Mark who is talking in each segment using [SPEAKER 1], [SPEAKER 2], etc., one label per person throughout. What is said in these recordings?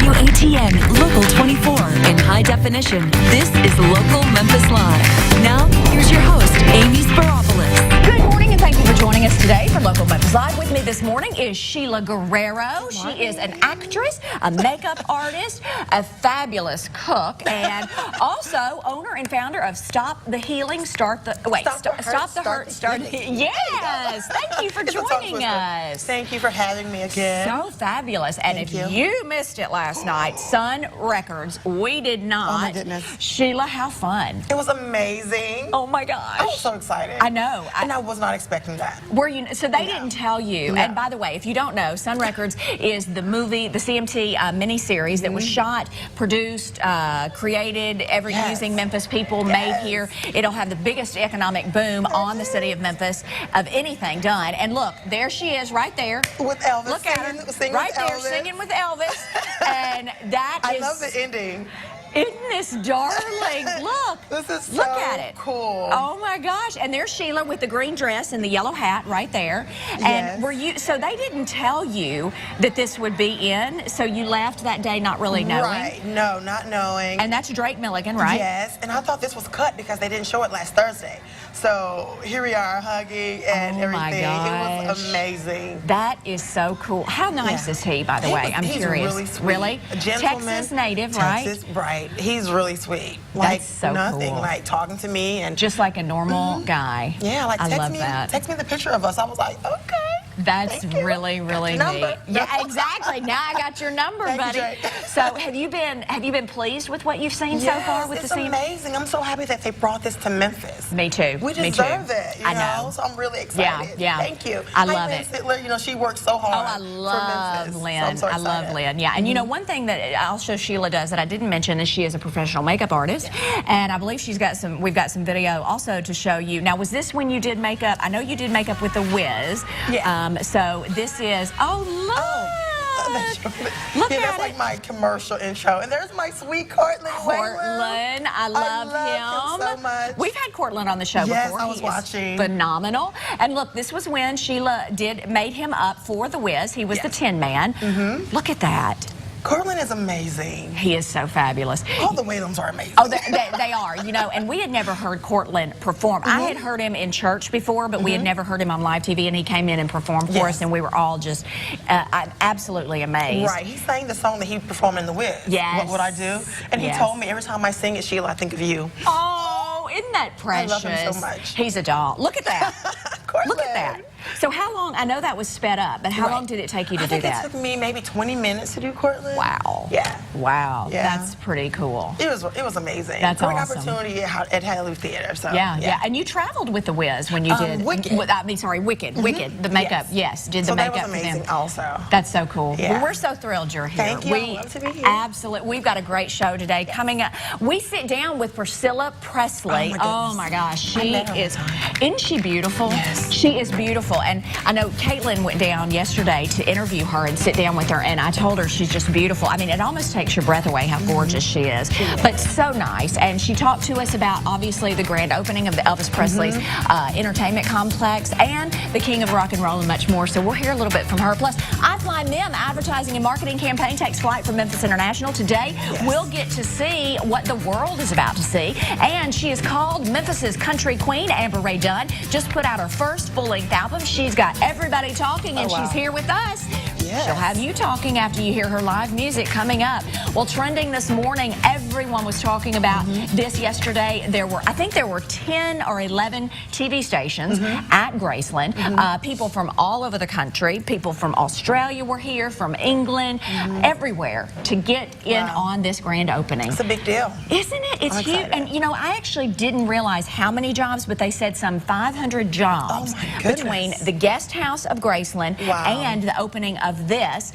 [SPEAKER 1] WATN Local 24 in high definition. This is Local Memphis Live. Now, here's your host, Amy Speropoulos.
[SPEAKER 2] Good morning and thank you for joining us today for Local Memphis Live. With me this morning is Sheila Guerrero. She is an actress, a makeup artist, a fabulous cook, and also owner and founder of Stop the Healing, Start the Hurt, Start the Healing. Yes, thank you for joining us.
[SPEAKER 3] Thank you for having me again.
[SPEAKER 2] So fabulous. And if you missed it last night, Sun Records, we did not.
[SPEAKER 3] Oh my goodness.
[SPEAKER 2] Sheila, how fun.
[SPEAKER 3] It was amazing.
[SPEAKER 2] Oh my gosh.
[SPEAKER 3] I was so excited.
[SPEAKER 2] I know.
[SPEAKER 3] And I was not expecting that.
[SPEAKER 2] Were you? So they didn't tell you.
[SPEAKER 3] No.
[SPEAKER 2] And by the way, if you don't know, Sun Records is the movie, the CMT miniseries that was shot, produced, created, using Memphis people, made here. It'll have the biggest economic boom on the city of Memphis of anything done. And look, there she is right there.
[SPEAKER 3] With Elvis.
[SPEAKER 2] Look at her.
[SPEAKER 3] Singing
[SPEAKER 2] Right
[SPEAKER 3] with
[SPEAKER 2] there,
[SPEAKER 3] Elvis.
[SPEAKER 2] singing with Elvis. And that
[SPEAKER 3] I
[SPEAKER 2] is...
[SPEAKER 3] love the ending.
[SPEAKER 2] Isn't this darling? Look.
[SPEAKER 3] This is so
[SPEAKER 2] Look at it.
[SPEAKER 3] cool.
[SPEAKER 2] Oh my gosh. And there's Sheila with the green dress and the yellow hat right there. And
[SPEAKER 3] Yes.
[SPEAKER 2] were you, so they didn't tell you that this would be in, so you left that day not really knowing?
[SPEAKER 3] Right. No, not knowing.
[SPEAKER 2] And that's Drake Milligan, right?
[SPEAKER 3] Yes. And I thought this was cut because they didn't show it last Thursday. So here we are hugging and
[SPEAKER 2] Oh, my
[SPEAKER 3] everything. It was
[SPEAKER 2] gosh.
[SPEAKER 3] amazing.
[SPEAKER 2] That is so cool. How nice is he, by the way? I'm
[SPEAKER 3] he's
[SPEAKER 2] curious.
[SPEAKER 3] Really sweet.
[SPEAKER 2] Really?
[SPEAKER 3] A gentleman.
[SPEAKER 2] Texas native, right?
[SPEAKER 3] Texas, right. He's really sweet.
[SPEAKER 2] That's
[SPEAKER 3] Like
[SPEAKER 2] so
[SPEAKER 3] nothing.
[SPEAKER 2] cool.
[SPEAKER 3] Like talking to me and
[SPEAKER 2] Just like a normal guy.
[SPEAKER 3] yeah, like
[SPEAKER 2] I love
[SPEAKER 3] text
[SPEAKER 2] that.
[SPEAKER 3] me the picture of us. I was like, okay.
[SPEAKER 2] That's
[SPEAKER 3] Thank you.
[SPEAKER 2] really, really
[SPEAKER 3] Got
[SPEAKER 2] neat.
[SPEAKER 3] your number.
[SPEAKER 2] Yeah, exactly. Now I got your number,
[SPEAKER 3] Thank you,
[SPEAKER 2] buddy.
[SPEAKER 3] Jake.
[SPEAKER 2] So have you been pleased with what you've seen so far with
[SPEAKER 3] it's
[SPEAKER 2] the scene?
[SPEAKER 3] amazing. I'm so happy that they brought this to Memphis.
[SPEAKER 2] Me too.
[SPEAKER 3] We
[SPEAKER 2] Me too.
[SPEAKER 3] deserve it, you
[SPEAKER 2] I
[SPEAKER 3] know?
[SPEAKER 2] know.
[SPEAKER 3] So I'm really excited.
[SPEAKER 2] Yeah.
[SPEAKER 3] Thank you.
[SPEAKER 2] I
[SPEAKER 3] Hi,
[SPEAKER 2] love
[SPEAKER 3] Lynn
[SPEAKER 2] it.
[SPEAKER 3] Sittler, you know, she worked so
[SPEAKER 2] Oh,
[SPEAKER 3] hard
[SPEAKER 2] I
[SPEAKER 3] for
[SPEAKER 2] love
[SPEAKER 3] Memphis.
[SPEAKER 2] Lynn.
[SPEAKER 3] So I'm so
[SPEAKER 2] I love
[SPEAKER 3] excited.
[SPEAKER 2] Lynn. Yeah, and you know, one thing that also Sheila does that I didn't mention is she is a professional makeup artist, and I believe she's got some. We've got some video also to show you. Now, was this when you did makeup? I know you did makeup with the Wiz.
[SPEAKER 3] Yeah.
[SPEAKER 2] So this is. Oh, look. Look
[SPEAKER 3] yeah,
[SPEAKER 2] at
[SPEAKER 3] that's like my commercial intro. And there's my sweet Cortland.
[SPEAKER 2] Cortland, I love him.
[SPEAKER 3] so much.
[SPEAKER 2] We've had Cortland on the show
[SPEAKER 3] Yes,
[SPEAKER 2] before.
[SPEAKER 3] I was
[SPEAKER 2] He is
[SPEAKER 3] watching.
[SPEAKER 2] phenomenal. And look, this was when Sheila made him up for the Wiz. He was the Tin Man. Look at that.
[SPEAKER 3] Cortland is amazing.
[SPEAKER 2] He is so fabulous.
[SPEAKER 3] All the Whalums are amazing.
[SPEAKER 2] Oh, they are, you know, and we had never heard Cortland perform. I had heard him in church before, but we had never heard him on live TV, and he came in and performed for us, and we were all just absolutely amazed.
[SPEAKER 3] Right, he sang the song that he performed in The Wiz.
[SPEAKER 2] Yes.
[SPEAKER 3] What would I do? And he told me, every time I sing it, Sheila, I think of you.
[SPEAKER 2] Oh, isn't that precious?
[SPEAKER 3] I love him so much.
[SPEAKER 2] He's a doll. Look at that. Look at that. So how long, I know that was sped up, but how long did it take you to do that?
[SPEAKER 3] It took me maybe 20 minutes to do Cortland.
[SPEAKER 2] Wow.
[SPEAKER 3] Yeah.
[SPEAKER 2] Wow.
[SPEAKER 3] Yeah.
[SPEAKER 2] That's pretty cool.
[SPEAKER 3] It was amazing.
[SPEAKER 2] That's
[SPEAKER 3] Great
[SPEAKER 2] awesome.
[SPEAKER 3] opportunity at Hallelujah Theater. So
[SPEAKER 2] Yeah. And you traveled with the Wiz when you did
[SPEAKER 3] Wicked.
[SPEAKER 2] Wicked, the makeup. Yes, did the
[SPEAKER 3] so
[SPEAKER 2] makeup
[SPEAKER 3] that was amazing
[SPEAKER 2] for them.
[SPEAKER 3] also.
[SPEAKER 2] That's so cool.
[SPEAKER 3] Yeah.
[SPEAKER 2] Well, we're so thrilled you're here.
[SPEAKER 3] Thank you. I love to be here.
[SPEAKER 2] Absolutely. We've got a great show today coming up. We sit down with Priscilla Presley.
[SPEAKER 3] Oh,
[SPEAKER 2] my gosh.
[SPEAKER 3] I
[SPEAKER 2] She
[SPEAKER 3] met her
[SPEAKER 2] is,
[SPEAKER 3] one time.
[SPEAKER 2] isn't she beautiful?
[SPEAKER 3] Yes.
[SPEAKER 2] She is beautiful. And I know Caitlin went down yesterday to interview her and sit down with her, and I told her she's just beautiful. I mean, it almost takes your breath away how gorgeous she is. But so nice. And she talked to us about, obviously, the grand opening of the Elvis Presley's entertainment complex and the King of Rock and Roll and much more. So we'll hear a little bit from her. Plus, I Fly Them advertising and marketing campaign takes flight from Memphis International. Today, we'll get to see what the world is about to see. And she is called Memphis's country queen. Amber Ray Dunn just put out her first full-length album. She's got everybody talking, and she's here with us.
[SPEAKER 3] Yes.
[SPEAKER 2] She'll have you talking after you hear her live music coming up. Well, trending this morning, everyone was talking about this yesterday. I think there were 10 or 11 TV stations at Graceland. People from all over the country, people from Australia were here, from England, everywhere to get in on this grand opening.
[SPEAKER 3] It's a big deal.
[SPEAKER 2] Isn't it? It's huge. And you know, I actually didn't realize how many jobs, but they said some 500 jobs between the guest house of Graceland and the opening of this.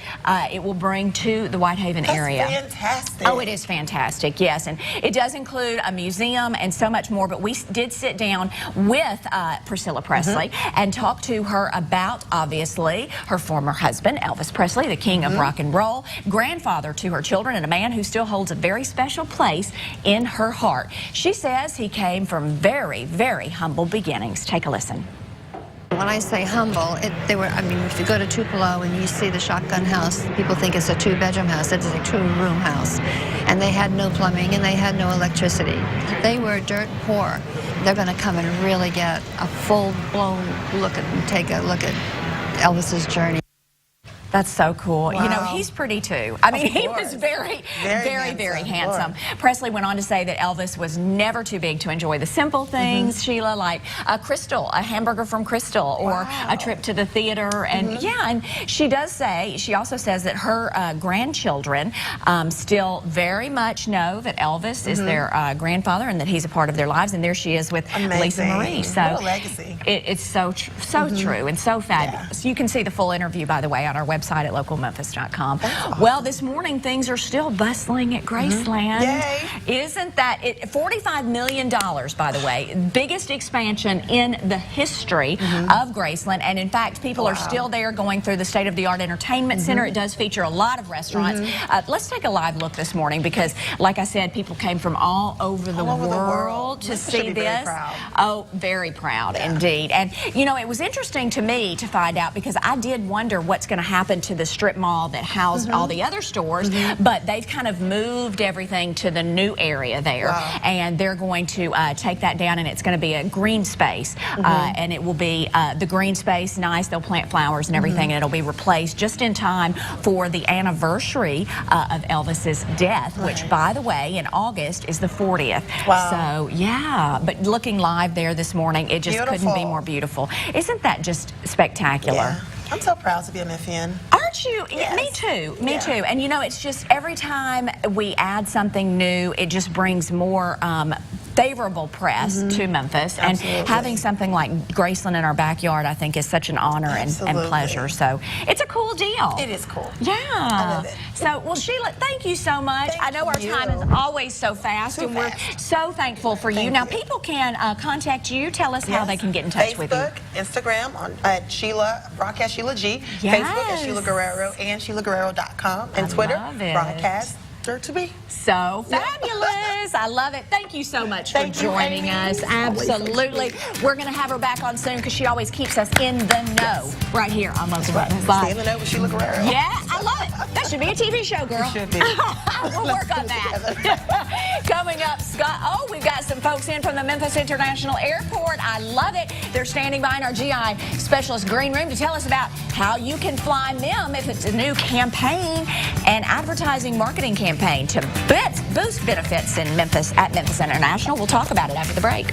[SPEAKER 2] It will bring to the Whitehaven area.
[SPEAKER 3] Fantastic.
[SPEAKER 2] Oh, it is fantastic, yes. And it does include a museum and so much more. But we did sit down with Priscilla Presley and talk to her about, obviously, her former husband, Elvis Presley, the king of rock and roll, grandfather to her children, and a man who still holds a very special place in her heart. She says he came from very, very humble beginnings. Take a listen.
[SPEAKER 4] When I say humble, if you go to Tupelo and you see the shotgun house, people think it's a 2-bedroom house. It is a 2-room house. And they had no plumbing and they had no electricity. They were dirt poor. They're going to come and really get a full-blown take a look at Elvis's journey.
[SPEAKER 2] That's so cool.
[SPEAKER 3] Wow.
[SPEAKER 2] You know, he's pretty too. I mean, he was very handsome. Presley went on to say that Elvis was never too big to enjoy the simple things, Sheila, like a Crystal, a hamburger from Crystal, or a trip to the theater. And and she also says that her grandchildren still very much know that Elvis is their grandfather and that he's a part of their lives. And there she is with Lisa Marie. So
[SPEAKER 3] what a legacy.
[SPEAKER 2] It's so true and so fabulous. You can see the full interview, by the way, on our website at localmemphis.com.
[SPEAKER 3] Awesome.
[SPEAKER 2] Well, this morning things are still bustling at Graceland.
[SPEAKER 3] Yay.
[SPEAKER 2] Isn't that it? $45 million, by the way, biggest expansion in the history of Graceland. And in fact, people are still there going through the state-of-the-art entertainment center. It does feature a lot of restaurants. Let's take a live look this morning because, like I said, people came from all over the world to see this. Oh, very proud indeed. And you know, it was interesting to me to find out because I did wonder what's going to happen to the strip mall that housed all the other stores, but they've kind of moved everything to the new area there, and they're going to take that down, and it's going to be a green space, and it will be the green space, nice, they'll plant flowers and everything, and it'll be replaced just in time for the anniversary of Elvis's death, which, by the way, in August is the 40th. So, yeah, but looking live there this morning, it just couldn't be more beautiful. Isn't that just spectacular?
[SPEAKER 3] Yeah. I'm so proud to be a Memphian.
[SPEAKER 2] Aren't you?
[SPEAKER 3] Yes.
[SPEAKER 2] Me too. Me too. And you know, it's just every time we add something new, it just brings more favorable press to Memphis. And having something like Graceland in our backyard, I think, is such an honor and pleasure. So it's a cool deal.
[SPEAKER 3] It is cool.
[SPEAKER 2] Yeah.
[SPEAKER 3] I love it.
[SPEAKER 2] So, well, Sheila, thank you so much. I know our time is always so fast, and we're so thankful for you. Now, people can contact you. Tell us how they can get in touch with you.
[SPEAKER 3] Facebook, Instagram at Sheila, Broadcast Sheila G. Facebook at Sheila Guerrero and SheilaGuerrero.com. And Twitter, Broadcast to be.
[SPEAKER 2] So fabulous. I love it. Thank you so much for joining us. Absolutely. We're going to have her back on soon because she always keeps us in the know right here on Local Memphis.
[SPEAKER 3] Stay in the know with Sheila Guerrero.
[SPEAKER 2] Yeah, I love it. That should be a TV show, girl.
[SPEAKER 3] It should be.
[SPEAKER 2] We'll work on that. Coming up, Scott. Oh, we've got some folks in from the Memphis International Airport. I love it. They're standing by in our GI Specialist Green Room to tell us about how you can fly Mem if it's a new campaign and advertising marketing campaign to boost benefits in Memphis at Memphis International. We'll talk about it after the break.